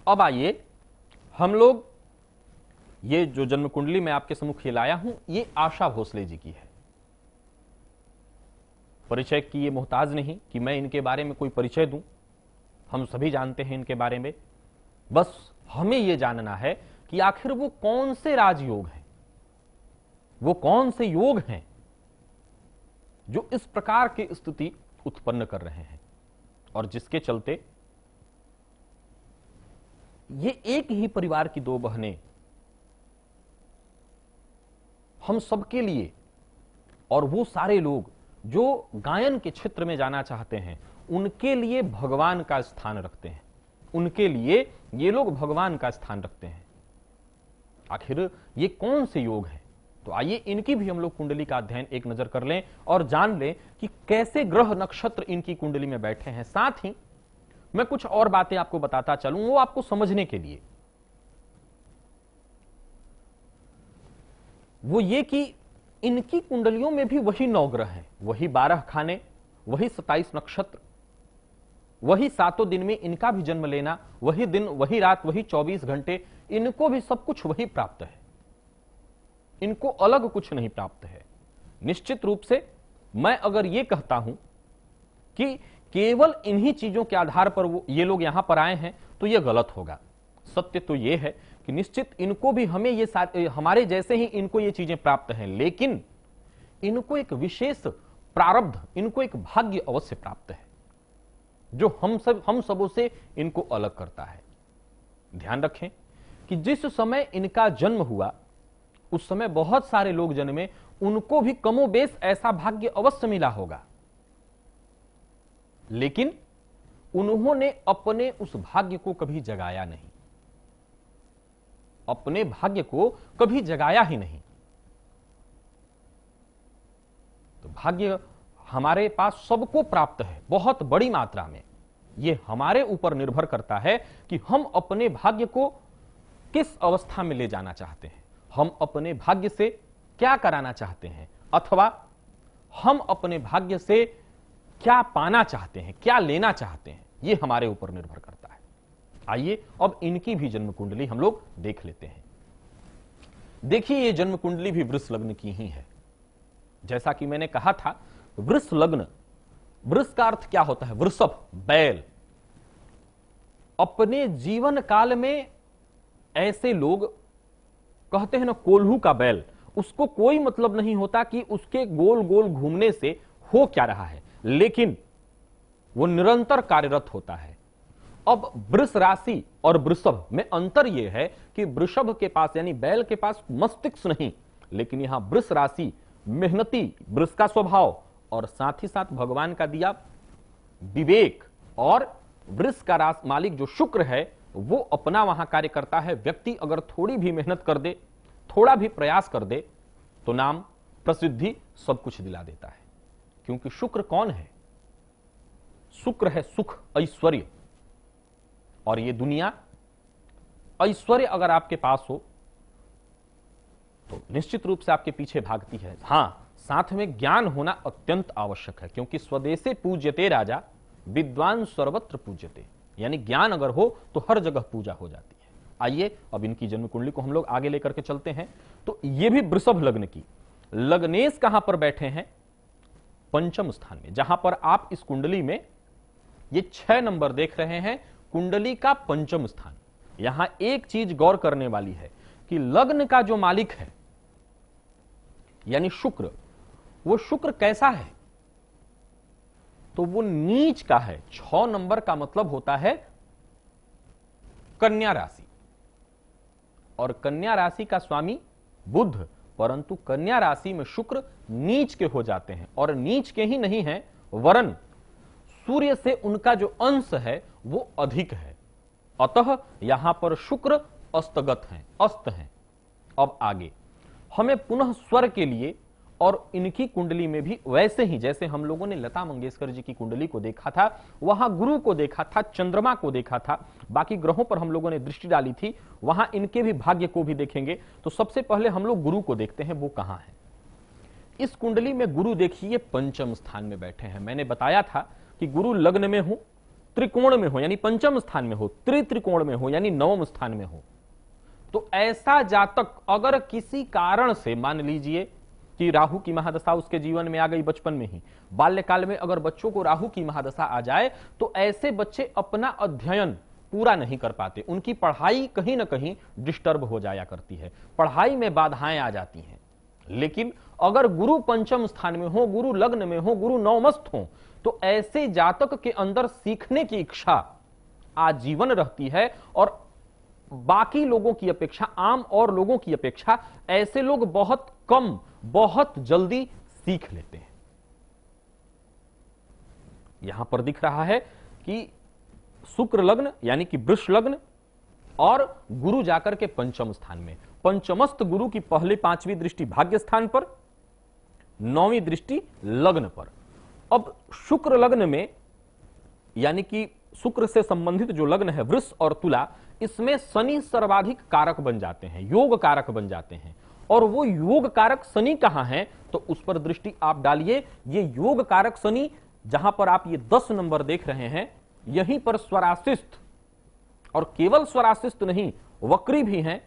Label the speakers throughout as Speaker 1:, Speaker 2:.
Speaker 1: अब आइए हम लोग, ये जो जन्म कुंडली मैं आपके सम्मुख लाया हूं, ये आशा भोसले जी की है। परिचय की ये मोहताज नहीं कि मैं इनके बारे में कोई परिचय दूं, हम सभी जानते हैं इनके बारे में। बस हमें यह जानना है कि आखिर वो कौन से राजयोग हैं, वो कौन से योग हैं जो इस प्रकार की स्थिति उत्पन्न कर रहे हैं और जिसके चलते ये एक ही परिवार की दो बहनें हम सबके लिए और वो सारे लोग जो गायन के क्षेत्र में जाना चाहते हैं उनके लिए भगवान का स्थान रखते हैं, उनके लिए ये लोग भगवान का स्थान रखते हैं। आखिर ये कौन से योग हैं? तो आइए इनकी भी हम लोग कुंडली का अध्ययन एक नजर कर लें और जान लें कि कैसे ग्रह नक्षत्र इनकी कुंडली में बैठे हैं। साथ ही मैं कुछ और बातें आपको बताता चलूं, वो आपको समझने के लिए। वो ये कि इनकी कुंडलियों में भी वही 9 ग्रह हैं, वही 12 खाने, वही 27 नक्षत्र, वही 7 दिन में इनका भी जन्म लेना, वही दिन, वही रात, वही 24 घंटे, इनको भी सब कुछ वही प्राप्त है। इनको अलग कुछ नहीं प्राप्त है। निश्चित रूप से मैं अगर यह कहता हूं कि केवल इन्हीं चीजों के आधार पर वो ये लोग यहां पर आए हैं तो यह गलत होगा। सत्य तो यह है कि निश्चित इनको भी हमें ये हमारे जैसे ही इनको ये चीजें प्राप्त हैं, लेकिन इनको एक विशेष प्रारब्ध, इनको एक भाग्य अवश्य प्राप्त है जो हम सबों से इनको अलग करता है। ध्यान रखें कि जिस समय इनका जन्म हुआ उस समय बहुत सारे लोग जन्मे, उनको भी कमोबेश ऐसा भाग्य अवश्य मिला होगा, लेकिन उन्होंने अपने उस भाग्य को कभी जगाया नहीं, अपने भाग्य को कभी जगाया ही नहीं। तो भाग्य हमारे पास सबको प्राप्त है बहुत बड़ी मात्रा में। यह हमारे ऊपर निर्भर करता है कि हम अपने भाग्य को किस अवस्था में ले जाना चाहते हैं, हम अपने भाग्य से क्या कराना चाहते हैं, अथवा हम अपने भाग्य से क्या पाना चाहते हैं, क्या लेना चाहते हैं, यह हमारे ऊपर निर्भर करता है। आइए अब इनकी भी जन्म कुंडली हम लोग देख लेते हैं। देखिए ये जन्म कुंडली भी वृष लग्न की ही है। जैसा कि मैंने कहा था, वृष लग्न, वृष का अर्थ क्या होता है? वृषभ, बैल। अपने जीवन काल में ऐसे लोग कहते हैं ना, कोल्हू का बैल, उसको कोई मतलब नहीं होता कि उसके गोल गोल घूमने से हो क्या रहा है, लेकिन वो निरंतर कार्यरत होता है। अब वृष राशि और वृषभ में अंतर यह है कि वृषभ के पास यानी बैल के पास मस्तिष्क नहीं, लेकिन यहां वृष राशि मेहनती, वृष का स्वभाव, और साथ ही साथ भगवान का दिया विवेक, और वृष का राशि मालिक जो शुक्र है वो अपना वहां कार्य करता है। व्यक्ति अगर थोड़ी भी मेहनत कर दे, थोड़ा भी प्रयास कर दे, तो नाम, प्रसिद्धि, सब कुछ दिला देता है। क्योंकि शुक्र कौन है? शुक्र है सुख, ऐश्वर्य। और ये दुनिया, ऐश्वर्य अगर आपके पास हो तो निश्चित रूप से आपके पीछे भागती है। हां, साथ में ज्ञान होना अत्यंत आवश्यक है, क्योंकि स्वदेशे पूज्यते राजा, विद्वान सर्वत्र पूज्यते। यानी ज्ञान अगर हो तो हर जगह पूजा हो जाती है। आइए अब इनकी जन्म कुंडली को हम लोग आगे लेकर के चलते हैं। तो ये भी वृषभ लग्न की, लग्नेश कहां पर बैठे हैं? पंचम स्थान में, जहां पर आप इस कुंडली में ये 6 नंबर देख रहे हैं, कुंडली का पंचम स्थान। यहां एक चीज गौर करने वाली है कि लग्न का जो मालिक है यानी शुक्र, वो शुक्र कैसा है? तो वो नीच का है। 6 नंबर का मतलब होता है कन्या राशि, और कन्या राशि का स्वामी बुध, परंतु कन्या राशि में शुक्र नीच के हो जाते हैं, और नीच के ही नहीं है वरन सूर्य से उनका जो अंश है वो अधिक है। अतः यहां पर शुक्र अस्तगत हैं, अस्त हैं। अब आगे हमें पुनः स्वर के लिए, और इनकी कुंडली में भी वैसे ही जैसे हम लोगों ने लता मंगेशकर जी की कुंडली को देखा था, वहां गुरु को देखा था, चंद्रमा को देखा था, बाकी ग्रहों पर हम लोगों ने दृष्टि डाली थी, वहां इनके भी भाग्य को भी देखेंगे। तो सबसे पहले हम लोग गुरु को देखते हैं, वो कहां है। इस कुंडली में गुरु देखिए पंचम स्थान में बैठे हैं। मैंने बताया था कि गुरु लग्न में हो त्रिकोण में हो यानी पंचम स्थान में हो, त्रिकोण में हो यानी नवम स्थान में हो, तो ऐसा जातक अगर किसी कारण से, मान लीजिए कि राहु की महादशा उसके जीवन में आ गई बचपन में ही, बाल्यकाल में अगर बच्चों को राहु की महादशा आ जाए तो ऐसे बच्चे अपना अध्ययन पूरा नहीं कर पाते, उनकी पढ़ाई कहीं ना कहीं डिस्टर्ब हो जाया करती है, पढ़ाई में बाधाएं आ जाती हैं। लेकिन अगर गुरु पंचम स्थान में हो, गुरु लग्न में हो, गुरु नवमस्थ हो, तो ऐसे जातक के अंदर सीखने की इच्छा आजीवन रहती है और बाकी लोगों की अपेक्षा, आम और लोगों की अपेक्षा ऐसे लोग बहुत कम, बहुत जल्दी सीख लेते हैं। यहां पर दिख रहा है कि शुक्र लग्न यानी कि वृष लग्न और गुरु जाकर के पंचम स्थान में, पंचमस्थ गुरु की पहले 5वीं दृष्टि भाग्य स्थान पर, 9वीं दृष्टि लग्न पर। अब शुक्र लग्न में यानी कि शुक्र से संबंधित जो लग्न है वृष और तुला, इसमें शनि सर्वाधिक कारक बन जाते हैं, योग कारक बन जाते हैं। और वो योग कारक शनि कहां है, तो उस पर दृष्टि आप डालिए। ये योग कारक शनि जहां पर आप ये 10 नंबर देख रहे हैं, यहीं पर स्वराशिस्थ, और केवल स्वराशिस्थ नहीं वक्री भी हैं।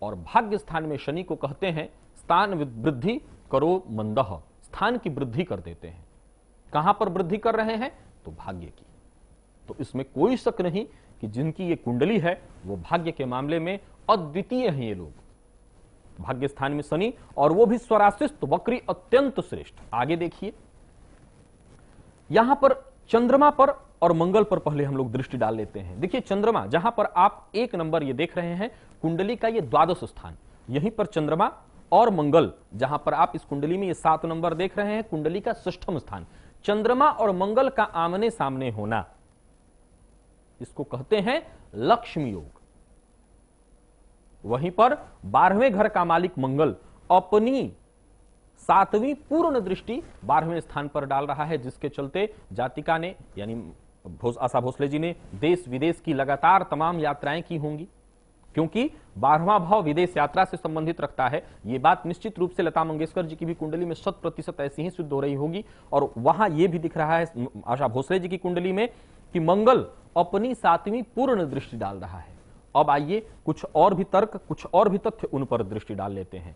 Speaker 1: और भाग्य स्थान में शनि को कहते हैं स्थान वृद्धि करो मंदह, स्थान की वृद्धि कर देते हैं। कहां पर वृद्धि कर रहे हैं, तो भाग्य की। तो इसमें कोई शक नहीं कि जिनकी ये कुंडली है वो भाग्य के मामले में अद्वितीय हैं। ये लोग भाग्य स्थान में शनि, और वो भी स्वराशिस्थ वक्री, अत्यंत श्रेष्ठ। आगे देखिए, यहां पर चंद्रमा पर और मंगल पर पहले हम लोग दृष्टि डाल लेते हैं। देखिए चंद्रमा, जहां पर आप 1 नंबर ये देख रहे हैं, कुंडली का ये द्वादश स्थान, यहीं पर चंद्रमा और मंगल, जहां पर आप इस कुंडली में ये 7 नंबर देख रहे हैं, कुंडली का 6ठम स्थान, चंद्रमा और मंगल का आमने सामने होना, इसको कहते हैं लक्ष्मी योग। वहीं पर 12वें घर का मालिक मंगल अपनी 7वीं पूर्ण दृष्टि 12वें स्थान पर डाल रहा है, जिसके चलते जातिका ने यानी आशा भोसले जी ने देश विदेश की लगातार तमाम यात्राएं की होंगी, क्योंकि 12वां भाव विदेश यात्रा से संबंधित रखता है। यह बात निश्चित रूप से लता मंगेशकर जी की भी कुंडली में 100% ऐसी ही सिद्ध हो रही होगी। और वहां यह भी दिख रहा है आशा भोसले जी की कुंडली में कि मंगल अपनी 7वीं पूर्ण दृष्टि डाल रहा है। अब आइए कुछ और भी तर्क, कुछ और भी तथ्य उन पर दृष्टि डाल लेते हैं।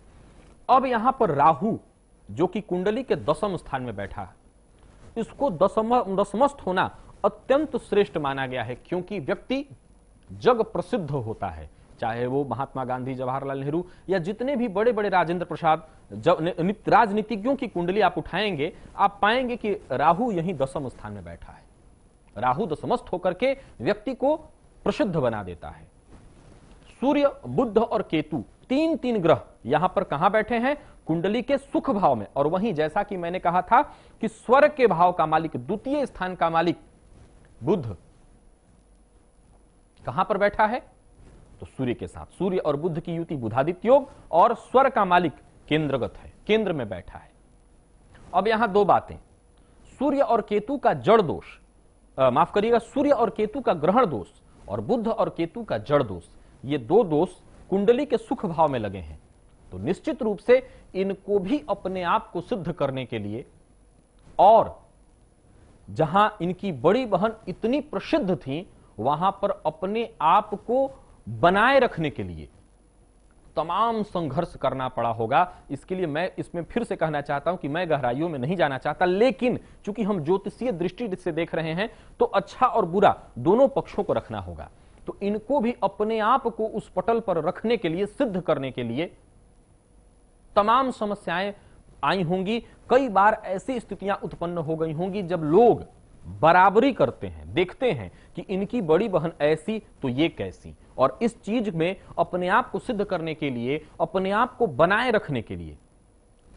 Speaker 1: अब यहां पर राहु जो कि कुंडली के 10वें स्थान में बैठा है, इसको दसमस्थ होना अत्यंत श्रेष्ठ माना गया है, क्योंकि व्यक्ति जग प्रसिद्ध होता है, चाहे वो महात्मा गांधी, जवाहरलाल नेहरू या जितने भी बड़े बड़े राजेंद्र प्रसाद राजनीतिज्ञों की कुंडली आप उठाएंगे, आप पाएंगे कि राहु यहीं 10वें स्थान में बैठा है। राहु दसमस्थ होकर के व्यक्ति को प्रसिद्ध बना देता है। सूर्य, बुध और केतु, 3 ग्रह यहां पर कहां बैठे हैं, कुंडली के सुख भाव में। और वहीं जैसा कि मैंने कहा था कि स्वर्ग के भाव का मालिक, द्वितीय स्थान का मालिक बुध कहां पर बैठा है, तो सूर्य के साथ। सूर्य और बुध की युति बुधादित्य योग, और स्वर्ग का मालिक केंद्रगत है, केंद्र में बैठा है। अब यहां 2 बातें, सूर्य और केतु का जड़ दोष, माफ करिएगा, सूर्य और केतु का ग्रहण दोष और बुध और केतु का जड़ दोष, ये 2 दोष कुंडली के सुख भाव में लगे हैं। तो निश्चित रूप से इनको भी अपने आप को सिद्ध करने के लिए, और जहां इनकी बड़ी बहन इतनी प्रसिद्ध थी, वहां पर अपने आप को बनाए रखने के लिए तमाम संघर्ष करना पड़ा होगा। इसके लिए मैं इसमें फिर से कहना चाहता हूं कि मैं गहराइयों में नहीं जाना चाहता, लेकिन चूंकि हम ज्योतिषीय दृष्टि से देख रहे हैं, तो अच्छा और बुरा दोनों पक्षों को रखना होगा। तो इनको भी अपने आप को उस पटल पर रखने के लिए, सिद्ध करने के लिए तमाम समस्याएं आई होंगी। कई बार ऐसी स्थितियां उत्पन्न हो गई होंगी जब लोग बराबरी करते हैं, देखते हैं कि इनकी बड़ी बहन ऐसी तो ये कैसी, और इस चीज में अपने आप को सिद्ध करने के लिए, अपने आप को बनाए रखने के लिए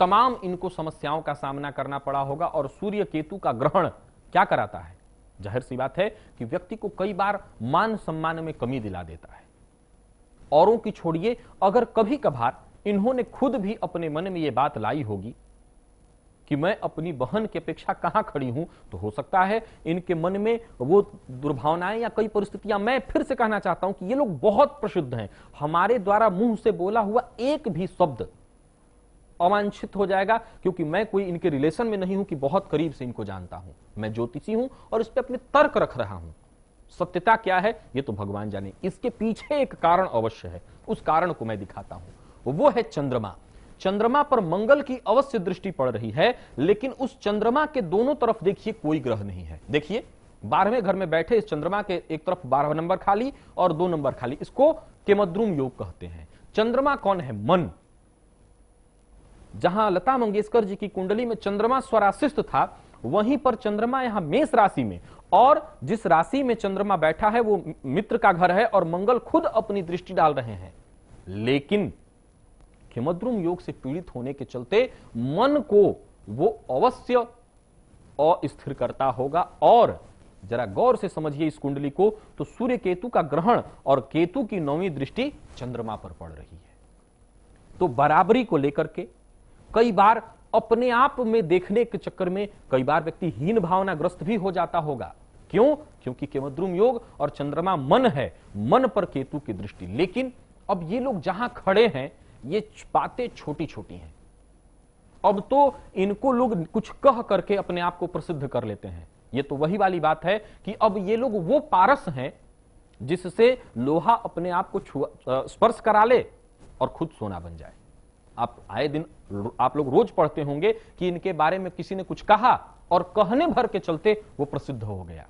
Speaker 1: तमाम इनको समस्याओं का सामना करना पड़ा होगा। और सूर्य केतु का ग्रहण क्या कराता है, जाहिर सी बात है कि व्यक्ति को कई बार मान सम्मान में कमी दिला देता है। औरों की छोड़िए, अगर कभी कभार इन्होंने खुद भी अपने मन में यह बात लाई होगी कि मैं अपनी बहन की अपेक्षा कहां खड़ी हूं, तो हो सकता है इनके मन में वो दुर्भावनाएं या कई परिस्थितियां, मैं फिर से कहना चाहता हूं कि ये लोग बहुत प्रसिद्ध हैं। हमारे द्वारा मुंह से बोला हुआ एक भी शब्द अवांछित हो जाएगा, क्योंकि मैं कोई इनके रिलेशन में नहीं हूं कि बहुत करीब से इनको जानता हूं। मैं ज्योतिषी हूं और इस पे अपने तर्क रख रहा हूं। सत्यता क्या है ये तो भगवान जाने। इसके पीछे एक कारण अवश्य है, उस कारण को मैं दिखाता हूं। वो है चंद्रमा। चंद्रमा पर मंगल की अवश्य दृष्टि पड़ रही है, लेकिन उस चंद्रमा के दोनों तरफ देखिए कोई ग्रह नहीं है। देखिए 12वें घर में बैठे इस चंद्रमा के एक तरफ 12 नंबर खाली और 2 नंबर खाली, इसको केमद्रुम योग कहते हैं। चंद्रमा कौन है? मन। जहां लता मंगेशकर जी की कुंडली में चंद्रमा स्वराशिस्त था, वहीं पर चंद्रमा यहां मेष राशि में, और जिस राशि में चंद्रमा बैठा है वो मित्र का घर है और मंगल खुद अपनी दृष्टि डाल रहे हैं। लेकिन केमद्रुम योग से पीड़ित होने के चलते मन को वो अवश्य अस्थिर करता होगा। और जरा गौर से समझिए इस कुंडली को, तो सूर्य केतु का ग्रहण और केतु की 9वीं दृष्टि चंद्रमा पर पड़ रही है। तो बराबरी को लेकर के कई बार अपने आप में देखने के चक्कर में कई बार व्यक्ति हीन भावनाग्रस्त भी हो जाता होगा। क्यों? क्योंकि केमद्रुम योग और चंद्रमा मन है, मन पर केतु की दृष्टि। लेकिन अब ये लोग जहां खड़े हैं ये बातें छोटी छोटी हैं। अब तो इनको लोग कुछ कह करके अपने आप को प्रसिद्ध कर लेते हैं। ये तो वही वाली बात है कि अब ये लोग वो पारस हैं जिससे लोहा अपने आप को स्पर्श करा ले और खुद सोना बन जाए। आप आए दिन आप लोग रोज पढ़ते होंगे कि इनके बारे में किसी ने कुछ कहा और कहने भर के चलते वो प्रसिद्ध हो गया।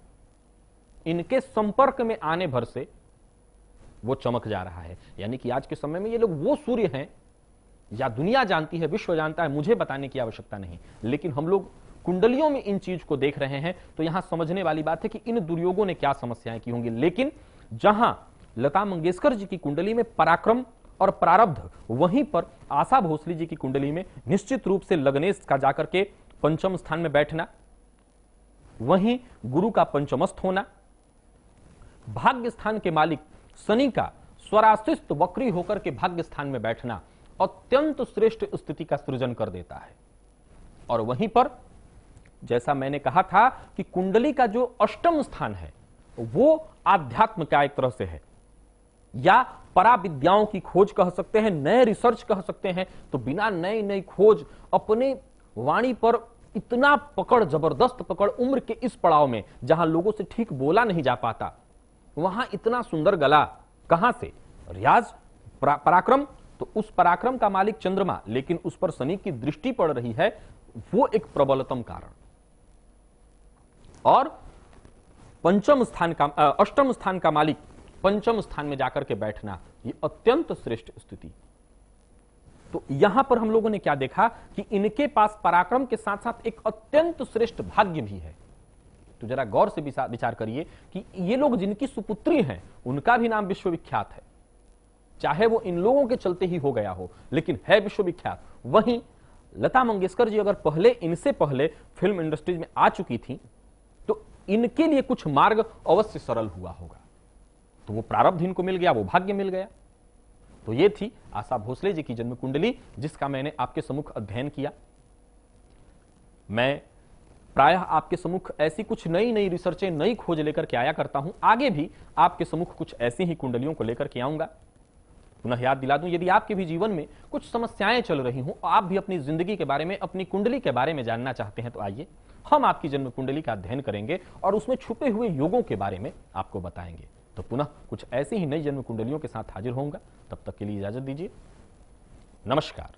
Speaker 1: इनके संपर्क में आने भर से वो चमक जा रहा है। यानी कि आज के समय में ये लोग वो सूर्य हैं, या दुनिया जानती है, विश्व जानता है, मुझे बताने की आवश्यकता नहीं। लेकिन हम लोग कुंडलियों में इन चीज को देख रहे हैं, तो यहां समझने वाली बात है कि इन दुर्योगों ने क्या समस्याएं की होंगी। लेकिन जहां लता मंगेशकर जी की कुंडली में पराक्रम और प्रारब्ध, वहीं पर आशा भोसले जी की कुंडली में निश्चित रूप से लग्नेश का जाकर के पंचम स्थान में बैठना, वहीं गुरु का पंचमस्थ होना, भाग्य स्थान के मालिक शनि का स्वराशिस्त वक्री होकर के भाग्य स्थान में बैठना अत्यंत श्रेष्ठ स्थिति का सृजन कर देता है। और वहीं पर जैसा मैंने कहा था कि कुंडली का जो अष्टम स्थान है वो आध्यात्म का एक तरह से है, या पराविद्याओं की खोज कह सकते हैं, नए रिसर्च कह सकते हैं। तो बिना नई नई खोज अपने वाणी पर इतना पकड़, जबरदस्त पकड़, उम्र के इस पड़ाव में जहां लोगों से ठीक बोला नहीं जा पाता, वहां इतना सुंदर गला कहां से? रियाज, पराक्रम। तो उस पराक्रम का मालिक चंद्रमा, लेकिन उस पर शनि की दृष्टि पड़ रही है, वो एक प्रबलतम कारण। और पंचम स्थान का, अष्टम स्थान का मालिक पंचम स्थान में जाकर के बैठना, ये अत्यंत श्रेष्ठ स्थिति। तो यहां पर हम लोगों ने क्या देखा कि इनके पास पराक्रम के साथ साथ एक अत्यंत श्रेष्ठ भाग्य भी है। तो जरा गौर से विचार करिए कि ये लोग जिनकी सुपुत्री हैं उनका भी नाम विश्वविख्यात है, चाहे वो इन लोगों के चलते ही हो गया हो, लेकिन है विश्वविख्यात। वहीं लता मंगेशकर जी अगर पहले, इनसे पहले फिल्म इंडस्ट्रीज में आ चुकी थी, तो इनके लिए कुछ मार्ग अवश्य सरल हुआ होगा। तो वो प्रारब्ध इनको मिल गया, वो भाग्य मिल गया। तो ये थी आशा भोसले जी की जन्म कुंडली, जिसका मैंने आपके सम्मुख अध्ययन किया। मैं प्रायः आपके सम्मुख ऐसी कुछ नई नई रिसर्चें, नई खोज लेकर के आया करता हूं। आगे भी आपके सम्मुख कुछ ऐसी ही कुंडलियों को लेकर के आऊंगा। पुनः याद दिला दूं, यदि आपके भी जीवन में कुछ समस्याएं चल रही हों, आप भी अपनी जिंदगी के बारे में, अपनी कुंडली के बारे में जानना चाहते हैं, तो आइए हम आपकी जन्म कुंडली का अध्ययन करेंगे और उसमें छुपे हुए योगों के बारे में आपको बताएंगे। तो पुनः कुछ ऐसी ही नई जन्म कुंडलियों के साथ हाजिर होऊंगा। तब तक के लिए इजाजत दीजिए। नमस्कार।